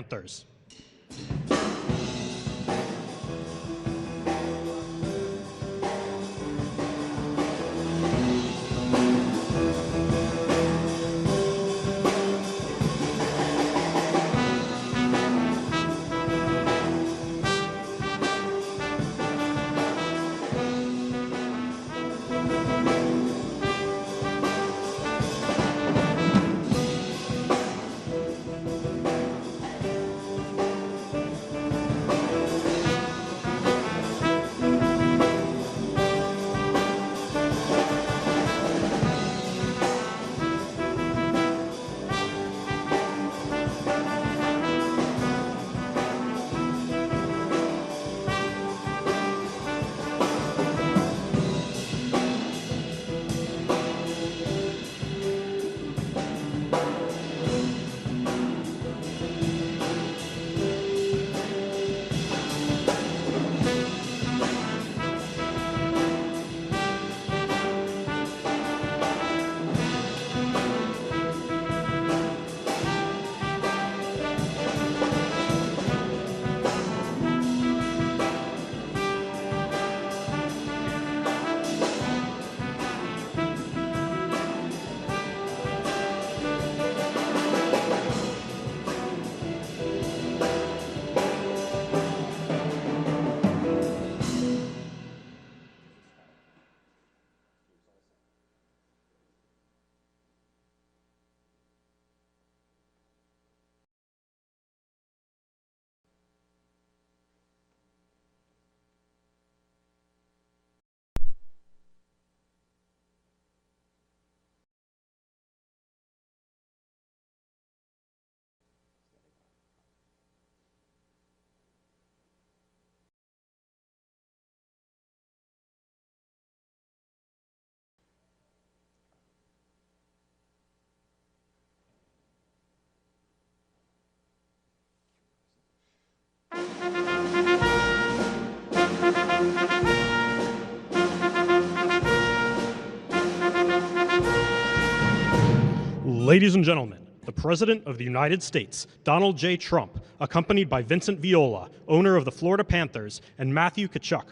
Panthers. Ladies and gentlemen, the President of the United States, Donald J. Trump, accompanied by Vincent Viola, owner of the Florida Panthers, and Matthew Tkachuk.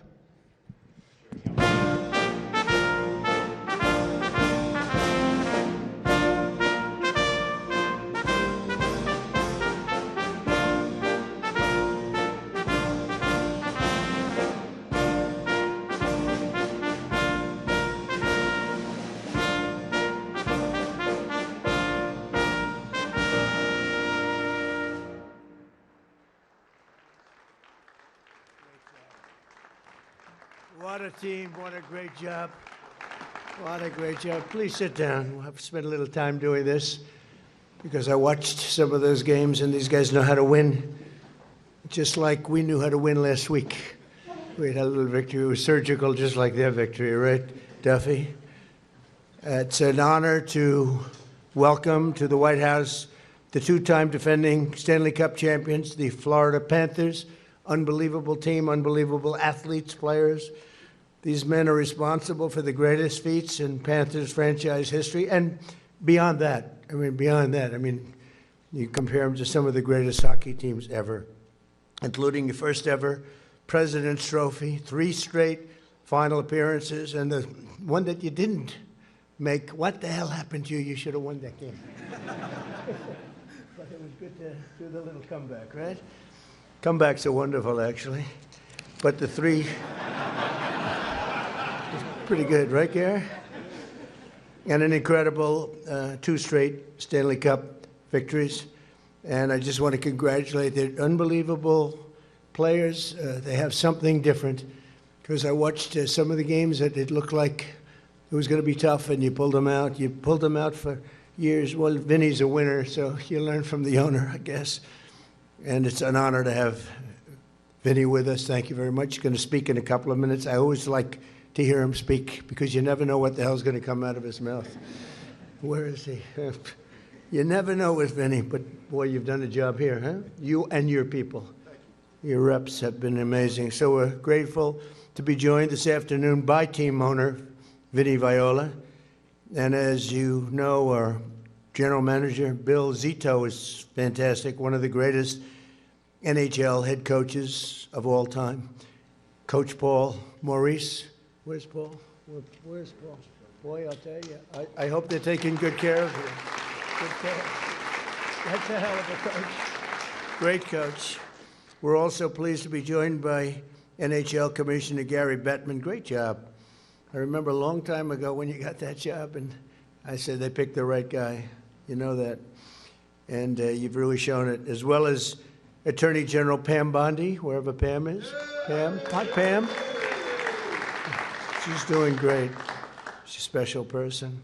What a team, what a great job. What a great job. Please sit down. I've spent a little time doing this because I watched some of those games and these guys know how to win, just like we knew how to win last week. We had a little victory. It was surgical, just like their victory, right, Duffy? It's an honor to welcome to the White House the two-time defending Stanley Cup champions, the Florida Panthers. Unbelievable team, unbelievable athletes, players. These men are responsible for the greatest feats in Panthers franchise history, and beyond that. You compare them to some of the greatest hockey teams ever, including the first ever President's Trophy, 3 straight final appearances, and the one that you didn't make. What the hell happened to you? You should have won that game. But it was good to do the little comeback, right? Comebacks are wonderful, actually. But the 3... pretty good, right, Gary? And an incredible 2 straight Stanley Cup victories. And I just want to congratulate the unbelievable players. They have something different. Because I watched some of the games that it looked like it was going to be tough, and you pulled them out. You pulled them out for years. Well, Vinny's a winner, so you learn from the owner, I guess. And it's an honor to have Vinny with us. Thank you very much. He's going to speak in a couple of minutes. I always like to hear him speak because you never know what the hell's going to come out of his mouth. Where is he? You never know with Vinny, but boy, you've done a job here, huh? You and your people. Your reps have been amazing. So we're grateful to be joined this afternoon by team owner Vinny Viola. And as you know, our general manager, Bill Zito, is fantastic, one of the greatest NHL head coaches of all time. Coach Paul Maurice. Where's Paul? Where's Paul? Boy, I'll tell you, I hope they're taking good care of you. Good care. That's a hell of a coach. Great coach. We're also pleased to be joined by NHL Commissioner Gary Bettman. Great job. I remember a long time ago when you got that job, and I said they picked the right guy. You know that. And you've really shown it, as well as Attorney General Pam Bondi, wherever Pam is. Pam. Hi, Pam. She's doing great. She's a special person.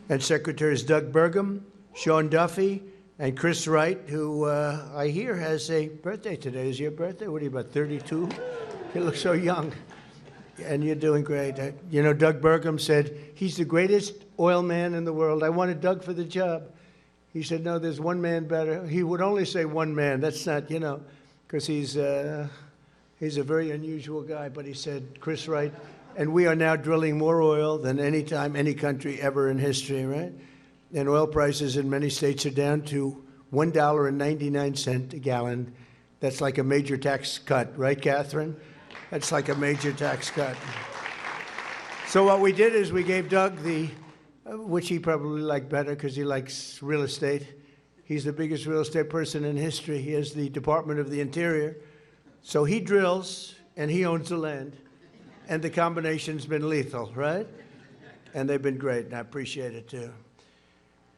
And Secretaries Doug Burgum, Sean Duffy, and Chris Wright, who I hear has a birthday today. Is your birthday? What are you, about 32? You look so young. And you're doing great. You know, Doug Burgum said, he's the greatest oil man in the world. I wanted Doug for the job. He said, no, there's one man better. He would only say one man. That's not, you know, because he's a very unusual guy. But he said, Chris Wright, and we are now drilling more oil than any time, any country ever in history, right? And oil prices in many states are down to $1.99 a gallon. That's like a major tax cut, right, Catherine? That's like a major tax cut. So what we did is we gave Doug which he probably liked better because he likes real estate. He's the biggest real estate person in history. He has the Department of the Interior. So he drills and he owns the land. And the combination's been lethal, right? And they've been great, and I appreciate it too.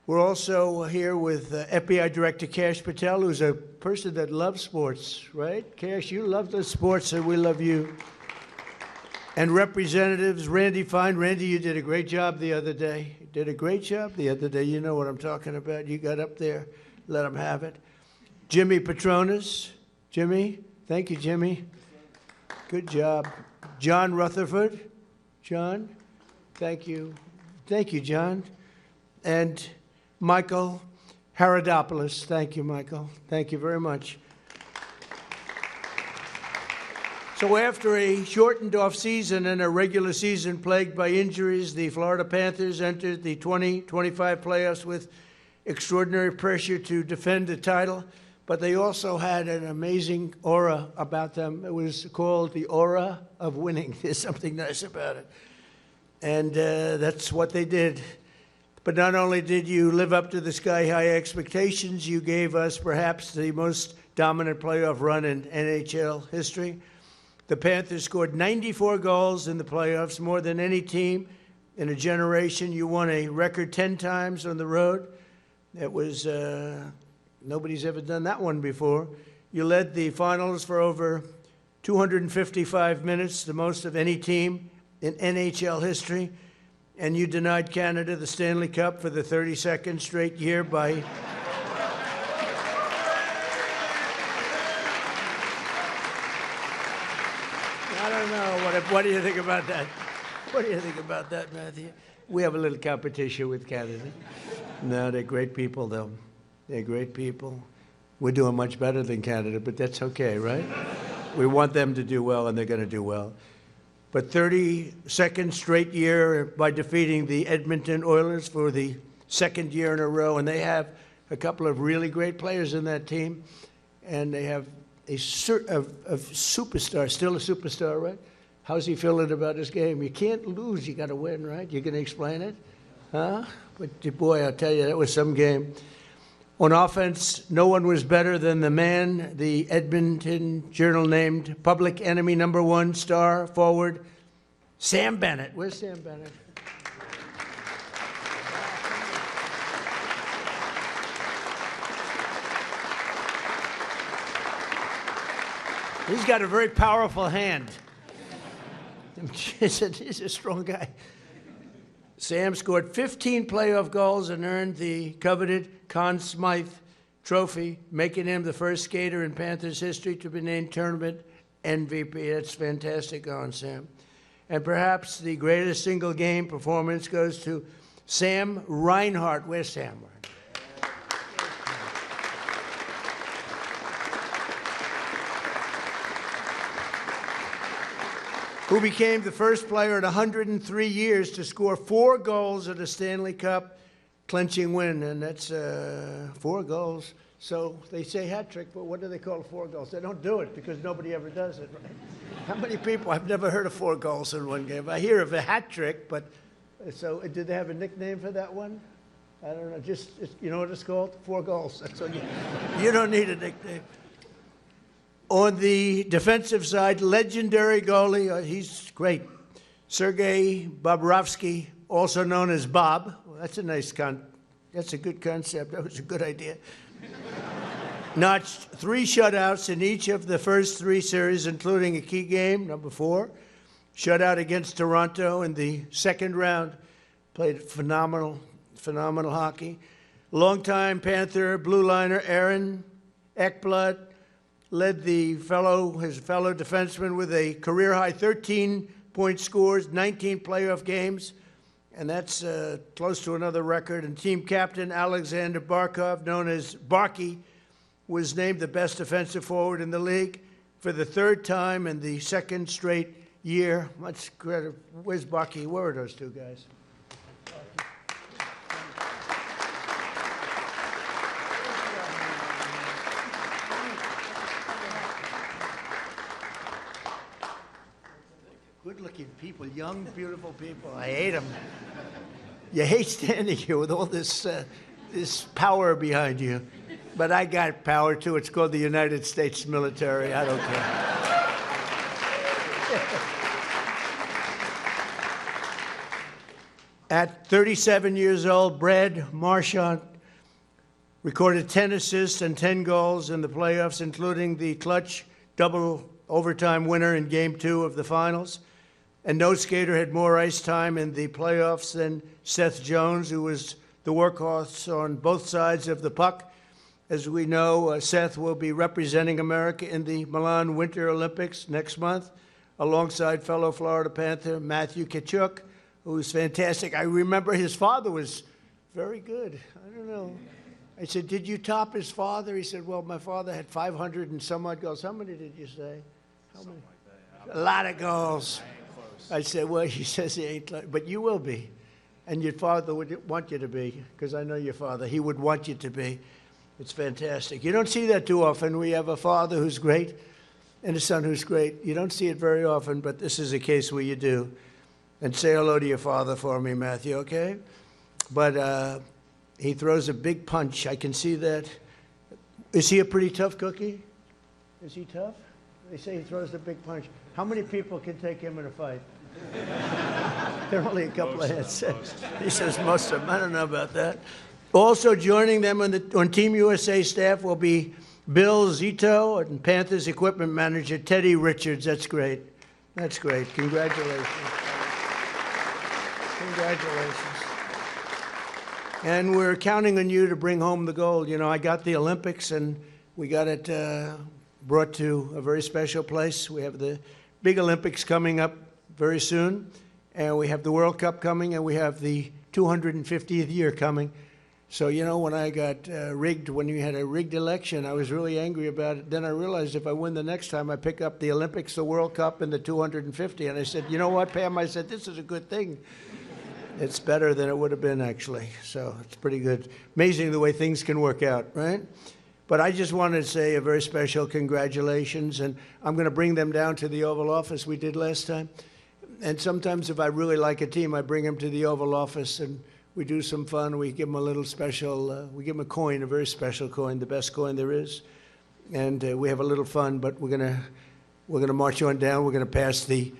We're also here with FBI Director Kash Patel, who's a person that loves sports, right? Kash, you love the sports, and we love you. And Representatives Randy Fine. Randy, you did a great job the other day. You did a great job the other day. You know what I'm talking about. You got up there. Let them have it. Jimmy Patronis. Jimmy. Thank you, Jimmy. Good job. John Rutherford. John. Thank you. Thank you, John. And Michael Haradopoulos. Thank you, Michael. Thank you very much. So after a shortened off-season and a regular season plagued by injuries, the Florida Panthers entered the 2025 playoffs with extraordinary pressure to defend the title, but they also had an amazing aura about them. It was called the aura of winning. There's something nice about it. And that's what they did. But not only did you live up to the sky-high expectations, you gave us perhaps the most dominant playoff run in NHL history. The Panthers scored 94 goals in the playoffs, more than any team in a generation. You won a record 10 times on the road. It was, nobody's ever done that one before. You led the finals for over 255 minutes, the most of any team in NHL history. And you denied Canada the Stanley Cup for the 32nd straight year by... I don't know. What do you think about that? What do you think about that, Matthew? We have a little competition with Canada. No, they're great people, though. They're great people. We're doing much better than Canada, but that's okay, right? We want them to do well, and they're going to do well. But 32nd straight year by defeating the Edmonton Oilers for the second year in a row, and they have a couple of really great players in that team, and they have a superstar, still a superstar, right? How's he feeling about his game? You can't lose, you got to win, right? You're going to explain it? Huh? But boy, I'll tell you, that was some game. On offense, no one was better than the man the Edmonton Journal named public enemy #1 star forward, Sam Bennett. Where's Sam Bennett? He's got a very powerful hand. He's a strong guy. Sam scored 15 playoff goals and earned the coveted Conn Smythe Trophy, making him the first skater in Panthers history to be named tournament MVP. That's fantastic on Sam. And perhaps the greatest single game performance goes to Sam Reinhart. Where's Sam? Who became the first player in 103 years to score 4 goals at a Stanley Cup clinching win. And that's 4 goals. So they say hat trick, but what do they call 4 goals? They don't do it because nobody ever does it, right? How many people? I've never heard of 4 goals in one game. I hear of a hat trick, but so did they have a nickname for that one? I don't know. Just you know what it's called? 4 goals. That's what you don't need a nickname. On the defensive side, legendary goalie. He's great. Sergei Bobrovsky, also known as Bob. Well, that's a nice that's a good concept. That was a good idea. Notched 3 shutouts in each of the first 3 series, including a key game, number 4. Shutout against Toronto in the second round. Played phenomenal hockey. Longtime Panther blue liner Aaron Ekblad led his fellow defenseman with a career-high 13-point scores, 19 playoff games, and that's close to another record. And team captain Alexander Barkov, known as Barky, was named the best defensive forward in the league for the 3rd time in the 2nd straight year. Much credit. Where's Barky? Where are those 2 guys? Good-looking people, young, beautiful people. I hate them. You hate standing here with all this power behind you. But I got power, too. It's called the United States military. I don't care. At 37 years old, Brad Marchand recorded 10 assists and 10 goals in the playoffs, including the clutch double overtime winner in Game 2 of the finals. And no skater had more ice time in the playoffs than Seth Jones, who was the workhorse on both sides of the puck. As we know, Seth will be representing America in the Milan Winter Olympics next month, alongside fellow Florida Panther Matthew Tkachuk, who's fantastic. I remember his father was very good. I don't know. I said, did you top his father? He said, well, my father had 500 and some odd goals. How many did you say? How many? Like that. A lot of goals. I said, well, he says he ain't, but you will be. And your father would want you to be, because I know your father. He would want you to be. It's fantastic. You don't see that too often. We have a father who's great and a son who's great. You don't see it very often, but this is a case where you do. And say hello to your father for me, Matthew, okay? But he throws a big punch. I can see that. Is he a pretty tough cookie? Is he tough? They say he throws a big punch. How many people can take him in a fight? There are only a couple of heads. He says most of them. I don't know about that. Also joining them on Team USA staff will be Bill Zito and Panthers equipment manager Teddy Richards. That's great. That's great. Congratulations. Congratulations. And we're counting on you to bring home the gold. You know, I got the Olympics, and we got it brought to a very special place. We have the big Olympics coming up very soon, and we have the World Cup coming, and we have the 250th year coming. So, you know, when I got rigged, when you had a rigged election, I was really angry about it. Then I realized if I win the next time, I pick up the Olympics, the World Cup, and the 250. And I said, you know what, Pam? I said, this is a good thing. It's better than it would have been, actually. So it's pretty good. Amazing the way things can work out, right? But I just wanted to say a very special congratulations. And I'm going to bring them down to the Oval Office we did last time. And sometimes if I really like a team, I bring them to the Oval Office and we do some fun. We give them a little special, we give them a coin, a very special coin, the best coin there is. And we have a little fun, but we're gonna march on down. We're gonna pass the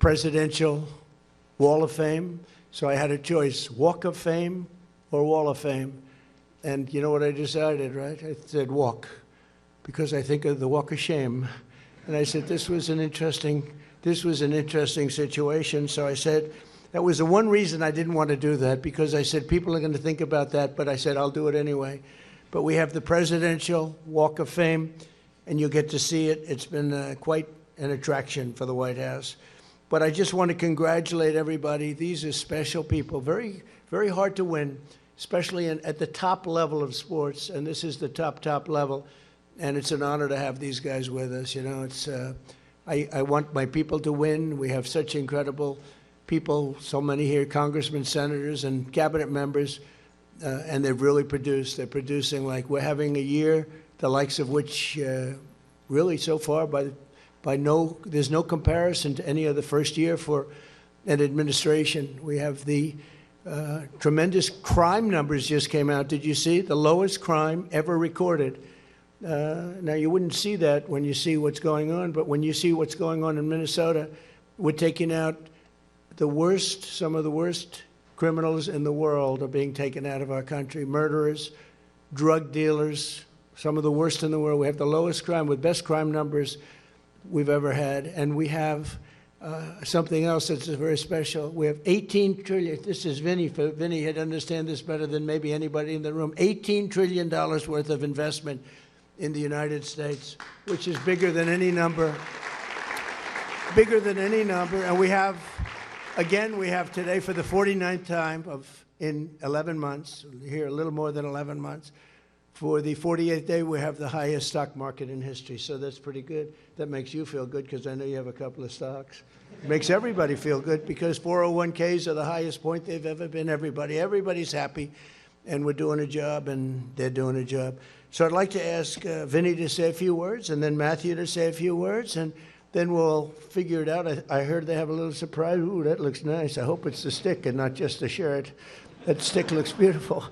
Presidential Wall of Fame. So I had a choice, Walk of Fame or Wall of Fame. And you know what I decided, right? I said walk, because I think of the Walk of Shame. And I said, this was an interesting situation. So I said, that was the one reason I didn't want to do that, because I said people are going to think about that, but I said I'll do it anyway. But we have the Presidential Walk of Fame, and you'll get to see it. It's been quite an attraction for the White House. But I just want to congratulate everybody. These are special people, very, very hard to win, especially at the top level of sports, and this is the top level, and it's an honor to have these guys with us. You know, it's I want my people to win. We have such incredible people, so many here, congressmen, senators, and cabinet members. and they've really produced. They're producing like we're having a year, the likes of which really so far there's no comparison to any other first year for an administration. We have the tremendous crime numbers just came out. Did you see? The lowest crime ever recorded. Now, you wouldn't see that when you see what's going on, but when you see what's going on in Minnesota, we're taking out the worst, some of the worst criminals in the world are being taken out of our country. Murderers, drug dealers, some of the worst in the world. We have the lowest crime with best crime numbers we've ever had. And we have something else that's very special. We have 18 trillion. This is Vinny. Vinny had understand this better than maybe anybody in the room. $18 trillion worth of investment in the United States, which is bigger than any number. Bigger than any number. And we have, again, we have today for the 49th time in 11 months, here a little more than 11 months, for the 48th day, we have the highest stock market in history. So that's pretty good. That makes you feel good because I know you have a couple of stocks. It makes everybody feel good because 401ks are the highest point they've ever been. Everybody's happy, and we're doing a job, and they're doing a job. So I'd like to ask Vinny to say a few words, and then Matthew to say a few words, and then we'll figure it out. I heard they have a little surprise. Ooh, that looks nice. I hope it's the stick and not just the shirt. That stick looks beautiful.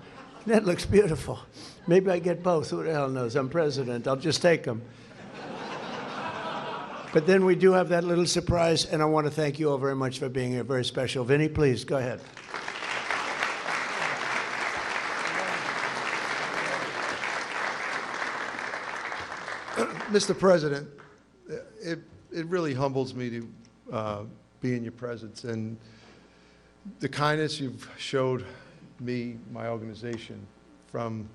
That looks beautiful. Maybe I get both. Who the hell knows? I'm president. I'll just take them. But then we do have that little surprise, and I want to thank you all very much for being here. Very special. Vinny, please, go ahead. Mr. President, it really humbles me to be in your presence, and the kindness you've showed me, my organization, from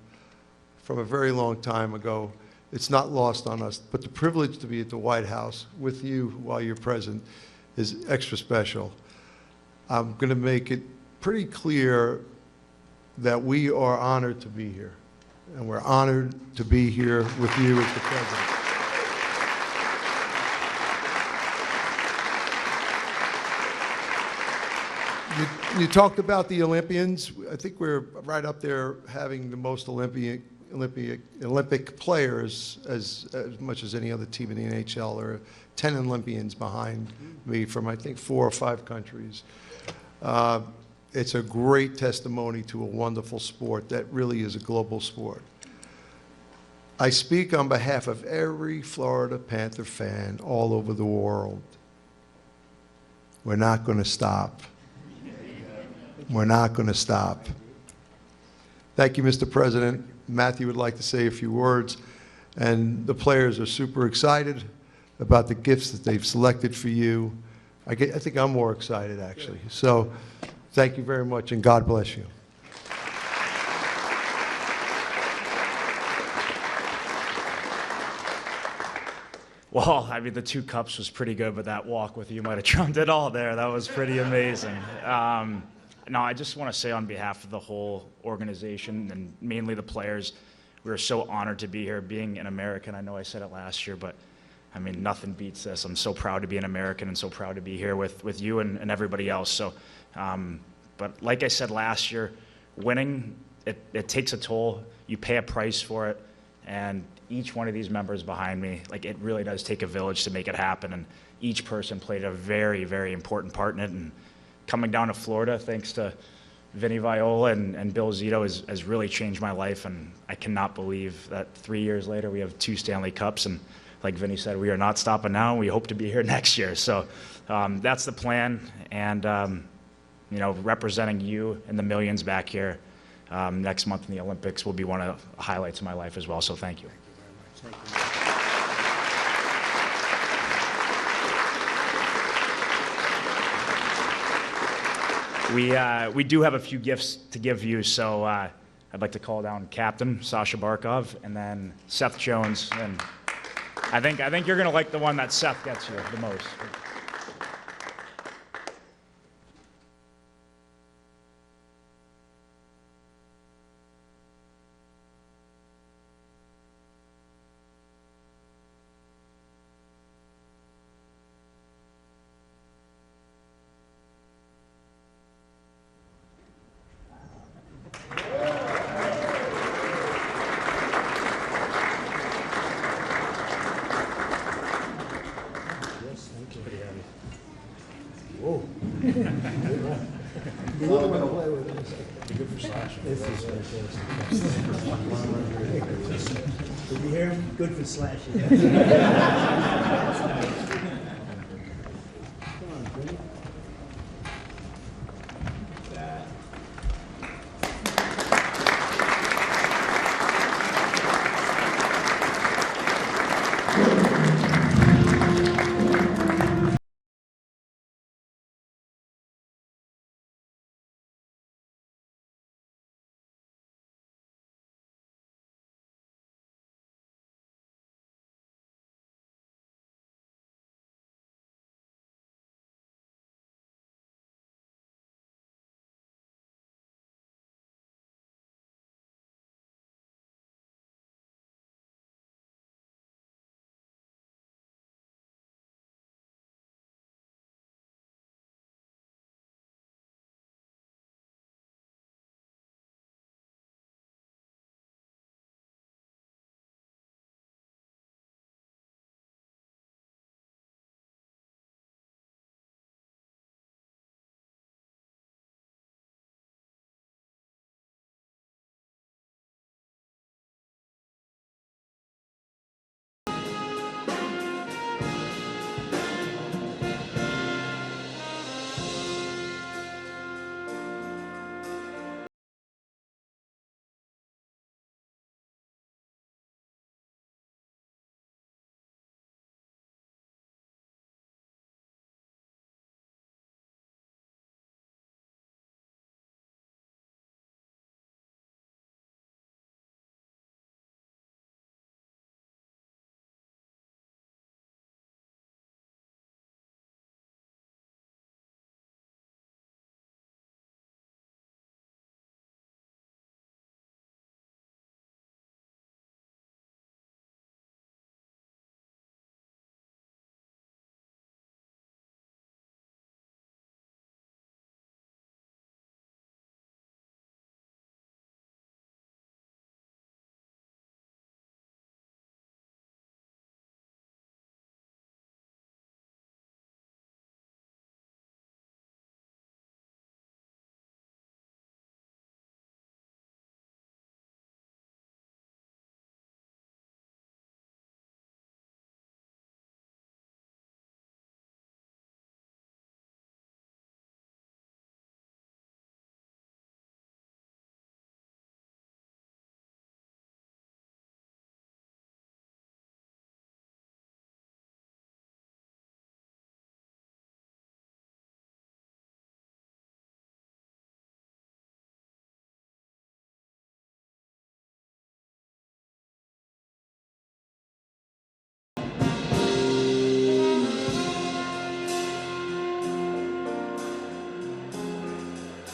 a very long time ago, it's not lost on us. But the privilege to be at the White House with you while you're present is extra special. I'm going to make it pretty clear that we are honored to be here, and we're honored to be here with you as the president. You talked about the Olympians. I think we're right up there having the most Olympic players as much as any other team in the NHL. There are 10 Olympians behind me from, I think, 4 or 5 countries. It's a great testimony to a wonderful sport that really is a global sport. I speak on behalf of every Florida Panther fan all over the world. We're not going to stop. We're not going to stop. Thank you, Mr. President. Matthew would like to say a few words, and the players are super excited about the gifts that they've selected for you. I think I'm more excited, actually. So thank you very much, and God bless you. Well, I mean, the 2 cups was pretty good, but that walk with you might have trumped it all there. That was pretty amazing. No, I just want to say on behalf of the whole organization and mainly the players, we are so honored to be here, being an American. I know I said it last year, but I mean, nothing beats this. I'm so proud to be an American and so proud to be here with you and everybody else. So, but like I said last year, winning, it takes a toll. You pay a price for it. And each one of these members behind me, like, it really does take a village to make it happen. And each person played a very, very important part in it. And coming down to Florida, thanks to Vinny Viola and Bill Zito, has really changed my life. And I cannot believe that 3 years later we have 2 Stanley Cups. And like Vinny said, we are not stopping now. We hope to be here next year. So that's the plan. And, you know, representing you and the millions back here next month in the Olympics will be one of the highlights of my life as well. So thank you. Thank you very much. Thank you. We do have a few gifts to give you, so I'd like to call down Captain Sasha Barkov and then Seth Jones. And I think you're going to like the one that Seth gets you the most. Pretty heavy. Whoa. You wouldn't want to play with this. Good for slashing. This is fantastic. Did you hear him? Good for slashing.